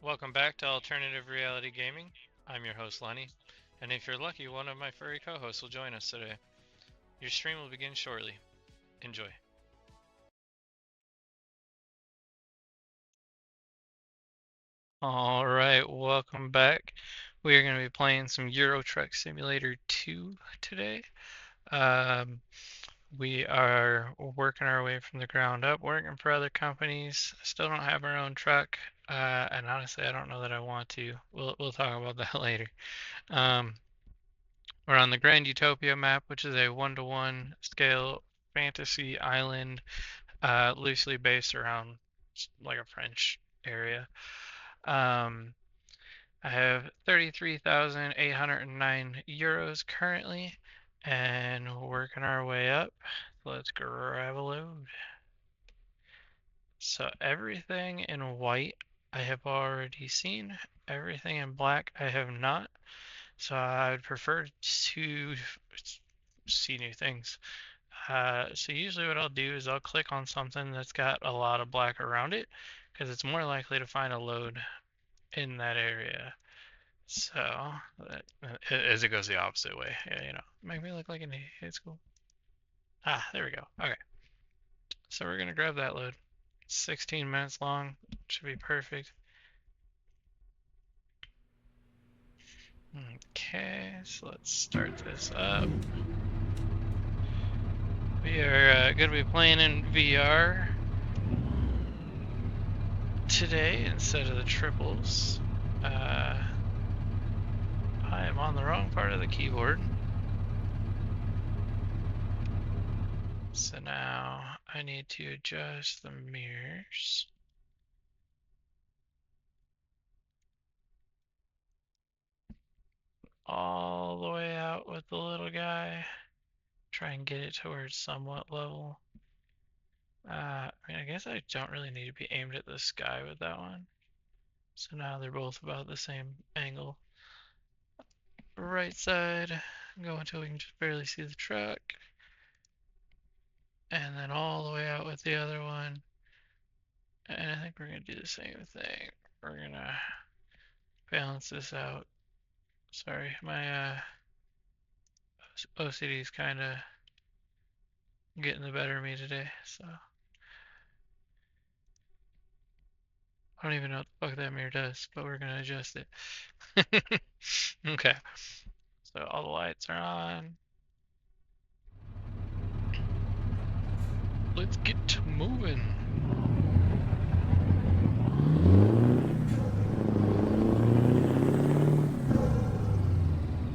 Welcome back to Alternative Reality Gaming. I'm your host Lenny, and if you're lucky, one of my furry co-hosts will join us today. Your stream will begin shortly. Enjoy. Alright, welcome back. We are going to be playing some Euro Truck Simulator 2 today. We are working our way from the ground up, working for other companies. Still don't have our own truck, and honestly, I don't know that I want to. We'll talk about that later. Um, We're on the Grand Utopia map, which is a 1-to-1 scale fantasy island, loosely based around like a French area. Um, I have 33,809 euros currently, and working our way up. Let's grab a load. So everything in white I have already seen. Everything in black I have not. So I would prefer to see new things. So usually what I'll do is I'll click on something that's got a lot of black around it because it's more likely to find a load in that area. So as it goes the opposite way, yeah, make me look like an idiot. It's cool. There we go. Okay, so we're gonna grab that load. 16 minutes long, should be perfect. Okay, so let's start this up. We are going to be playing in VR today instead of the triples. I am on the wrong part of the keyboard. So now I need to adjust the mirrors. All the way out with the little guy. Try and get it to where it's somewhat level. I guess I don't really need to be aimed at the sky with that one. So now they're both about the same angle. Right side, go until we can just barely see the truck. And then all the way out with the other one. And I think we're going to do the same thing. We're going to balance this out. Sorry, my OCD is kind of getting the better of me today, so I don't even know what the fuck that mirror does, but we're going to adjust it. Okay, so all the lights are on. Let's get moving.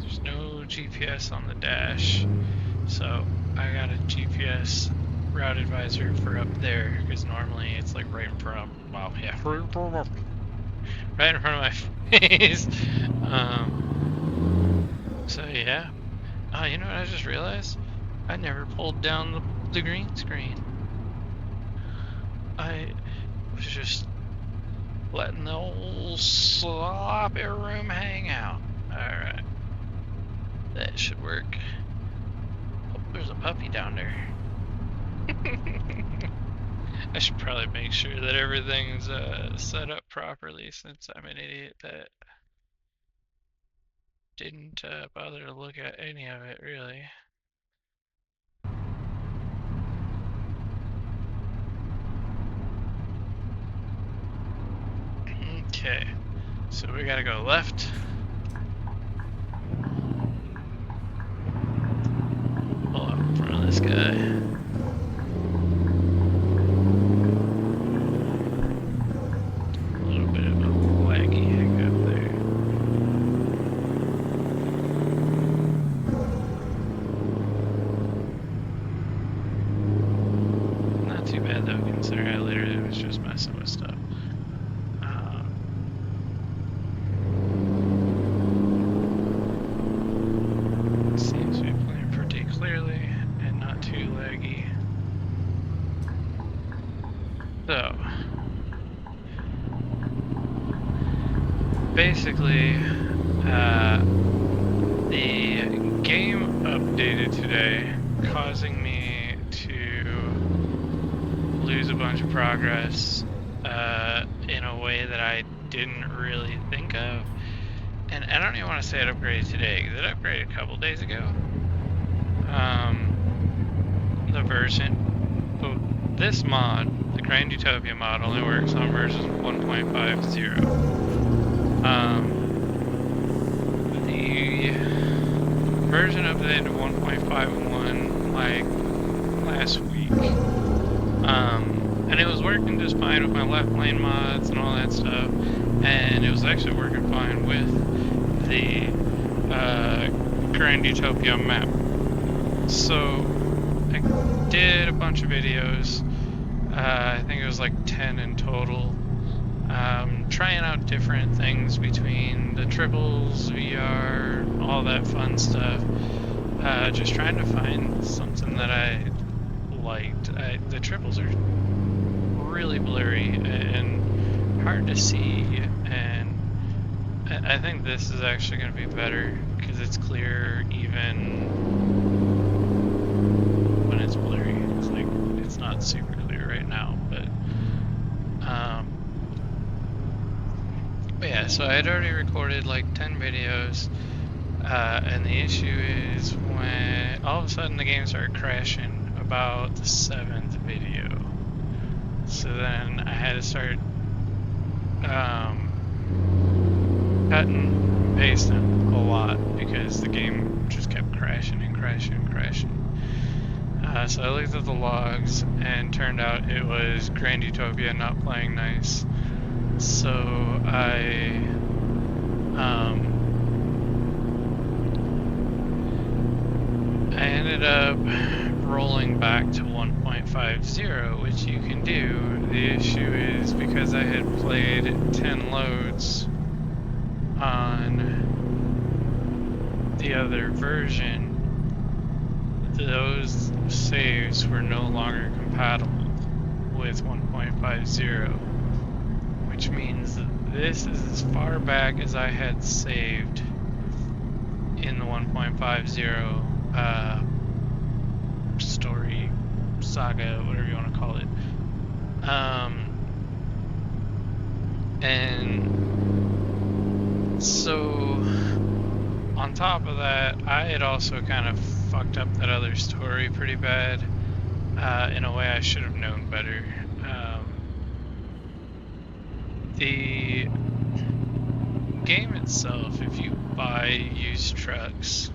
There's no GPS on the dash, so I got a GPS route advisor for up there because normally it's like right in front of, well, yeah, right in front of my face. So yeah. You know what I just realized? I never pulled down the green screen. I was just letting the old sloppy room hang out. Alright. That should work. Oh, there's a puppy down there. I should probably make sure that everything's set up properly since I'm an idiot that didn't bother to look at any of it really. Okay, so we gotta go left. Pull up in front of this guy. Basically, the game updated today, causing me to lose a bunch of progress in a way that I didn't really think of. And I don't even want to say it upgraded today, because it upgraded a couple days ago. The version. So this mod, the Grand Utopia mod, only works on version 1.50. The version updated to 1.51 like last week. And it was working just fine with my left lane mods and all that stuff. And it was actually working fine with the Grand Utopia map. So I did a bunch of videos. I think it was like 10 in total. Trying out different things between the triples, VR, all that fun stuff. Just trying to find something that I liked. The triples are really blurry and hard to see, and I think this is actually going to be better because it's clear even when it's blurry. It's like, it's not super clear right now, but yeah, so I had already recorded like 10 videos, and the issue is when all of a sudden the game started crashing about the 7th video. So then I had to start cutting and pasting a lot because the game just kept crashing and crashing and crashing. So I looked at the logs and turned out it was Grand Utopia not playing nice. So I ended up rolling back to 1.50, which you can do. The issue is because I had played 10 loads on the other version, those saves were no longer compatible with 1.50, which means that this is as far back as I had saved in the 1.50 story, saga, whatever you want to call it. And so on top of that, I had also kind of fucked up that other story pretty bad, in a way I should have known better. The game itself, if you buy used trucks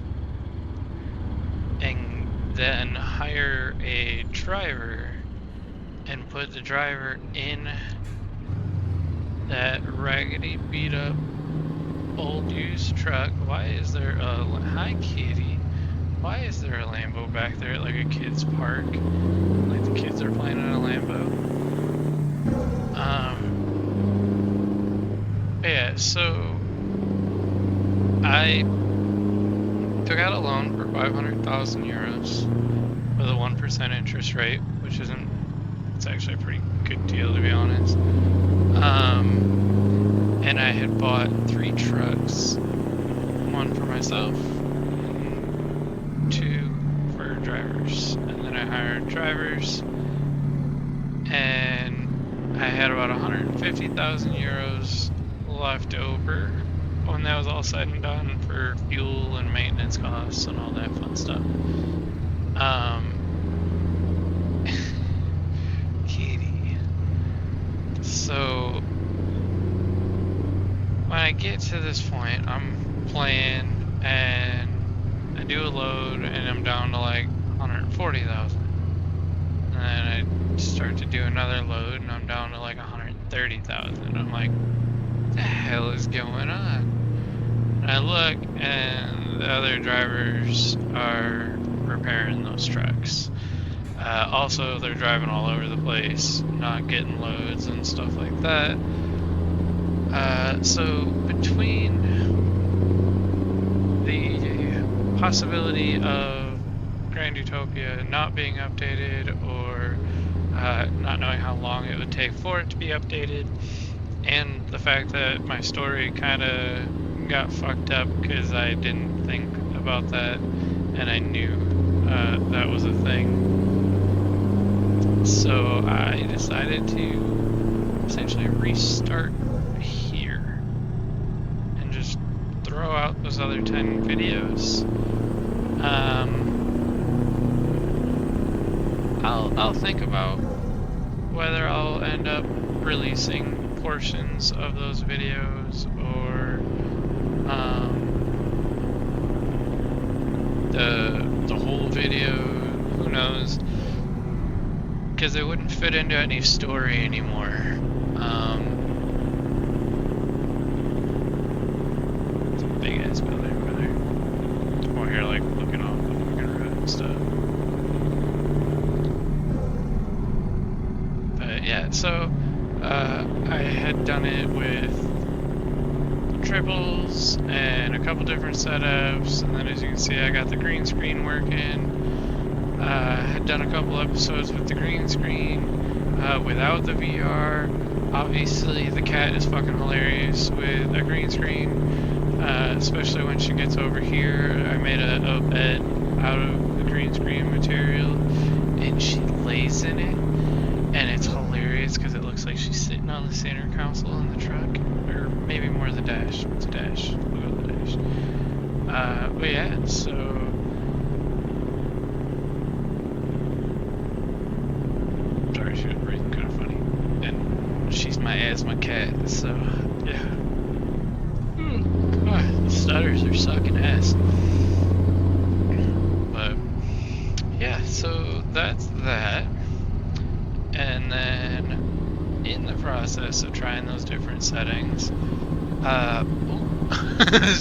and then hire a driver and put the driver in that raggedy beat up old used truck. Why is there a, hi kitty, why is there a Lambo back there at like a kid's park? Like the kids are playing on a Lambo. Yeah, so I took out a loan for 500,000 euros with a 1% interest rate, which isn't, it's actually a pretty good deal to be honest. And I had bought 3 trucks, one for myself, 2 for drivers, and then I hired drivers, and I had about 150,000 euros left over when that was all said and done for fuel and maintenance costs and all that fun stuff. Kitty. So when I get to this point, I'm playing and I do a load and I'm down to like 140,000. And then I start to do another load and I'm down to like 130,000. I'm like, what the hell is going on? And I look and the other drivers are repairing those trucks. Also, they're driving all over the place, not getting loads and stuff like that. So between the possibility of Grand Utopia not being updated or not knowing how long it would take for it to be updated, and the fact that my story kind of got fucked up because I didn't think about that and I knew that was a thing. So I decided to essentially restart here. those other 10 videos. I'll think about whether I'll end up releasing portions of those videos or the whole video, who knows, because it wouldn't fit into any story anymore. It's a big ass building over there. I'm over here like looking off the fucking road and stuff. But yeah, so I had done it with triples and a couple different setups, and then as you can see I got the green screen working. Had done a couple episodes with the green screen, without the VR. Obviously the cat is fucking hilarious with a green screen, especially when she gets over here. I made a bed out of the green screen material and she lays in it, and it's hilarious because it looks like she's sitting on the center console in the truck, or maybe more the dash. It's a dash. We'll go to the dash. But yeah, so sorry, she was breathing kind of funny, and she's my asthma cat, so yeah. The stutters are sucking ass. But yeah, so that's that. And then in the process of trying those different settings,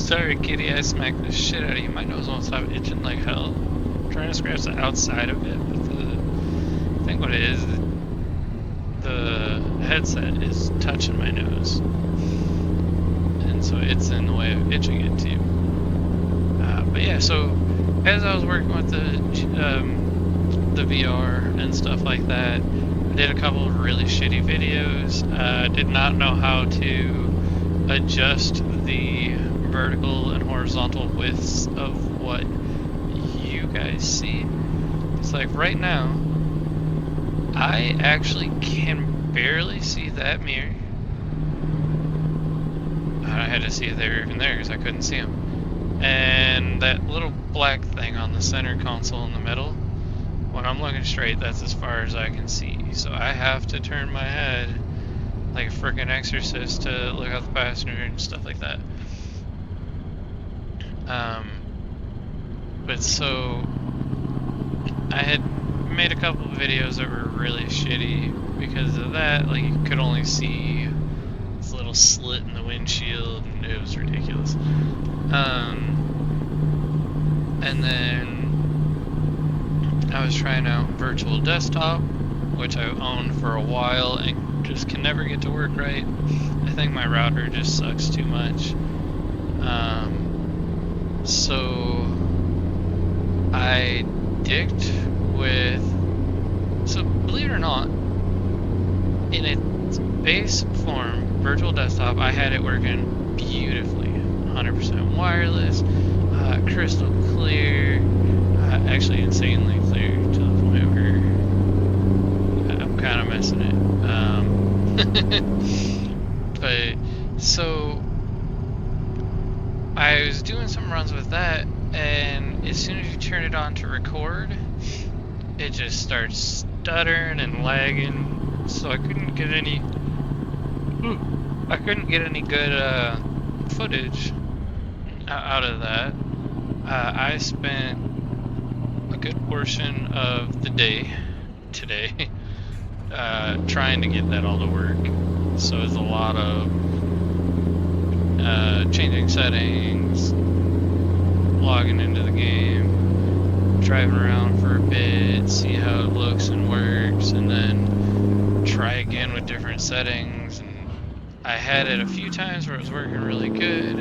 sorry kitty, I smacked the shit out of you. My nose won't stop itching like hell. I'm trying to scratch the outside of it, but I think what it is, the headset is touching my nose, and so it's in the way of itching it too. But yeah, so as I was working with the VR and stuff like that, I did a couple of really shitty videos. Did not know how to adjust the vertical and horizontal widths of what you guys see. It's like right now, I actually can barely see that mirror. I had to see if they were even there because I couldn't see them. And that little black thing on the center console in the middle, when I'm looking straight, that's as far as I can see. So I have to turn my head like a freaking exorcist to look out the passenger and stuff like that. But so I had made a couple of videos that were really shitty because of that. Like, you could only see this little slit in the windshield, and it was ridiculous. And then I was trying out virtual desktop, which I owned for a while and just can never get to work right. I think my router just sucks too much. So I dicked with, so believe it or not, in its base form, virtual desktop, I had it working beautifully. 100% wireless, crystal clear, actually insanely clear to the point where I'm kind of missing it. But so I was doing some runs with that, and as soon as you turn it on to record, it just starts stuttering and lagging, so I couldn't get any good footage out of that. I spent a good portion of the day today trying to get that all to work. So it's a lot of changing settings, logging into the game, driving around for a bit, see how it looks and works, and then try again with different settings. And I had it a few times where it was working really good,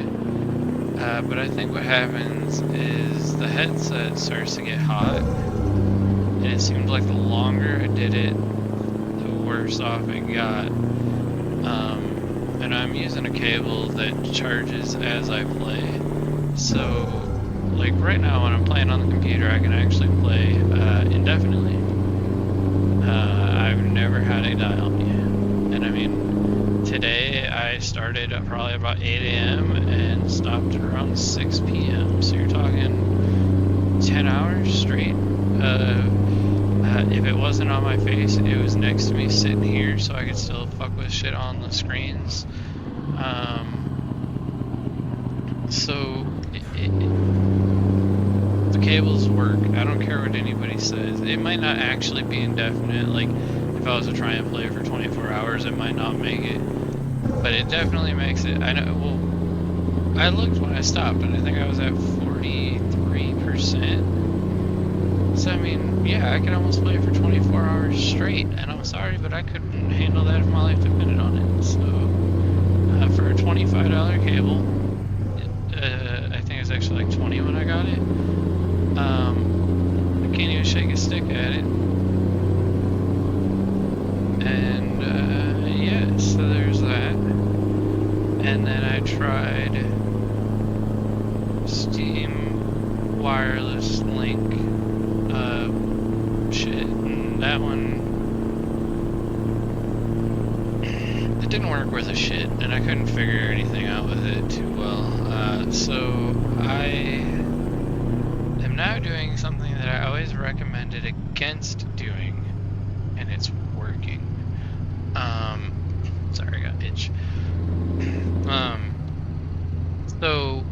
but I think what happens is the headset starts to get hot, and it seemed like the longer I did it, the worse off it got. And I'm using a cable that charges as I play, so like right now when I'm playing on the computer, I can actually play indefinitely. I've never had a die on me, and I mean, today I started at probably about 8 a.m. and stopped around 6 p.m. So you're talking 10 hours straight. If it wasn't on my face, it was next to me sitting here, so I could still fuck with shit on the screens. So the cables work. I don't care what anybody says. It might not actually be indefinite. Like if I was to try and play for 24 hours, it might not make it. But it definitely makes it. I know. Well, I looked when I stopped, and I think I was at 43%. So I mean, yeah, I could almost play for 24 hours straight. And I'm sorry, but I couldn't handle that if my life depended on it. So for a $25 cable. I think it was actually like 20 when I got it. I can't even shake a stick at it. And yeah, so there's that. And then I tried Steam wireless link shit, and that one, it didn't work worth a shit, and I couldn't figure anything out with it too well. So I am now doing something that I always recommended against doing, and it's working. Sorry, I got itch. So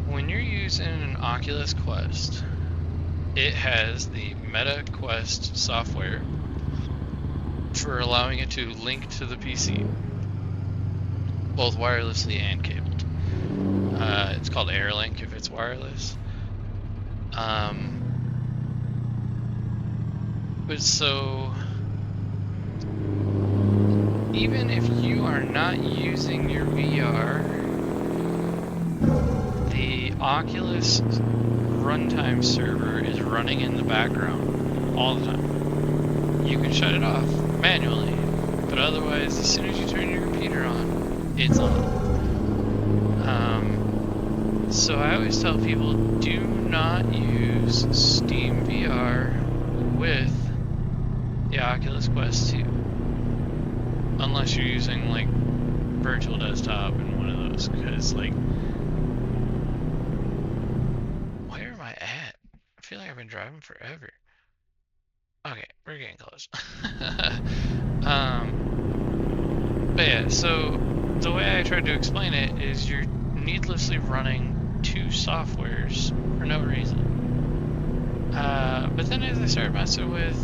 when you're using an Oculus Quest, it has the Meta Quest software for allowing it to link to the PC, both wirelessly and cabled. It's called AirLink if it's wireless. But so, even if you are not using your VR, the Oculus runtime server is running in the background all the time. You can shut it off manually, but otherwise, as soon as you turn your computer on, it's on. So I always tell people, do not use Steam VR with the Oculus Quest 2. Unless you're using, like, virtual desktop and one of those, because, like, where am I at? I feel like I've been driving forever. Okay, we're getting close. But yeah, so the way I tried to explain it is you're needlessly running two softwares for no reason. But then as I started messing with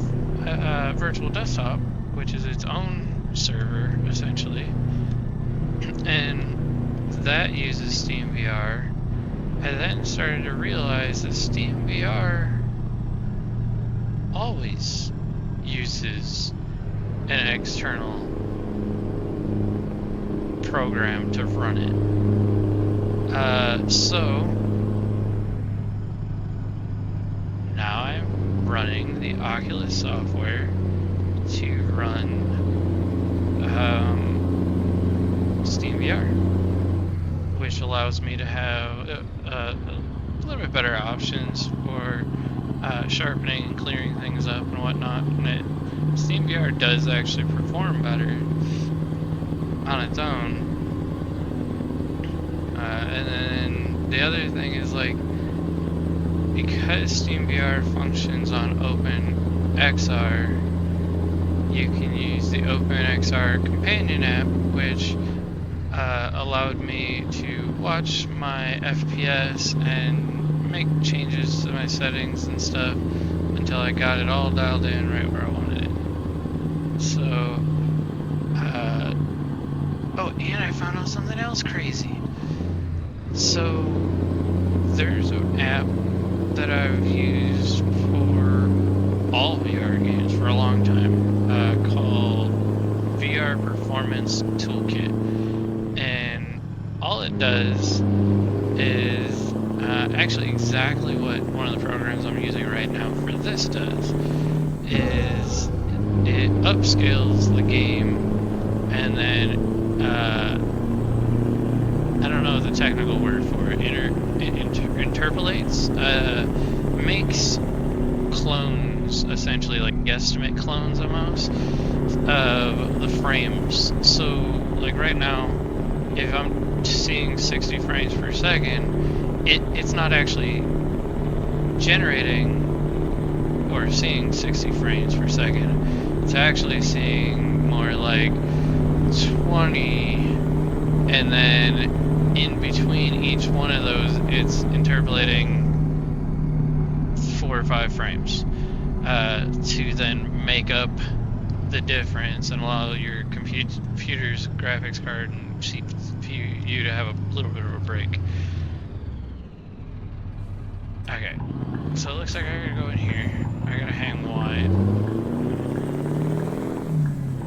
virtual desktop, which is its own server essentially, and that uses Steam VR, I then started to realize that Steam VR always uses an external program to run it. So now I'm running the Oculus software to run Steam VR, which allows me to have a little bit better options for sharpening and clearing things up and whatnot. And Steam VR does actually perform better on its own. And then the other thing is, like, because Steam VR functions on OpenXR, you can use the OpenXR companion app, which allowed me to watch my FPS and make changes to my settings and stuff until I got it all dialed in right where I wanted it. So, oh, and I found out something else crazy. So, there's an app that I've used for all VR games for a long time, called VR Performance Toolkit. And all it does is actually exactly what one of the programs I'm using right now for this does, is it upscales the game and then I don't know the technical word for it, interpolates, makes clones, essentially like guesstimate clones almost, of the frames. So like right now, if I'm seeing 60 frames per second, it's not actually generating or seeing 60 frames per second. It's actually seeing more like 20, and then in between each one of those, it's interpolating 4 or 5 frames to then make up the difference and allow your computer's graphics card and CPU to have a little bit of a break. Okay, so it looks like I gotta go in here. I gotta hang wide,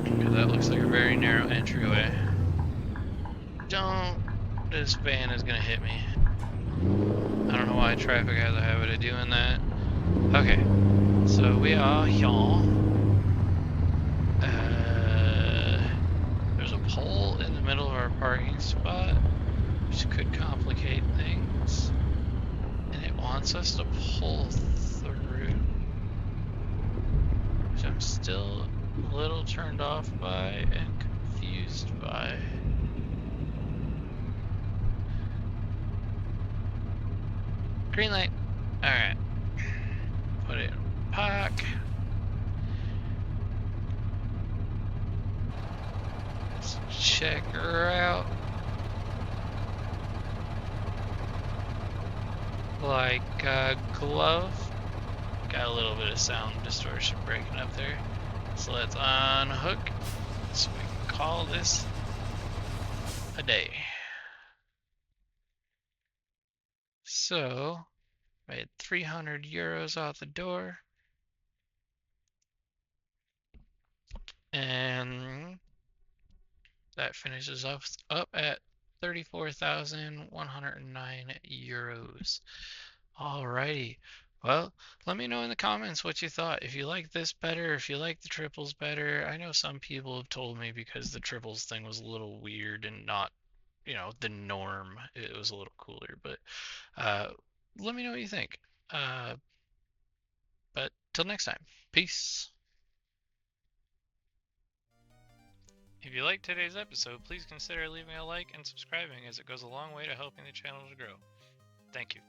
because that looks like a very narrow entryway. This van is gonna hit me. I don't know why traffic has a habit of doing that. Okay, so we are here. There's a pole in the middle of our parking spot, which could complicate things. And it wants us to pull through, which I'm still a little turned off by and confused by. Green light. Alright. Put it in park. Let's check her out. Like a glove. Got a little bit of sound distortion breaking up there. So let's unhook so we can call this a day. So, made 300 euros out the door. And that finishes us up at 34,109 euros. Alrighty. Well, let me know in the comments what you thought. If you like this better, if you like the triples better. I know some people have told me because the triples thing was a little weird and not, the norm. It was a little cooler, but let me know what you think. But till next time, peace. If you liked today's episode, please consider leaving a like and subscribing, as it goes a long way to helping the channel to grow. Thank you.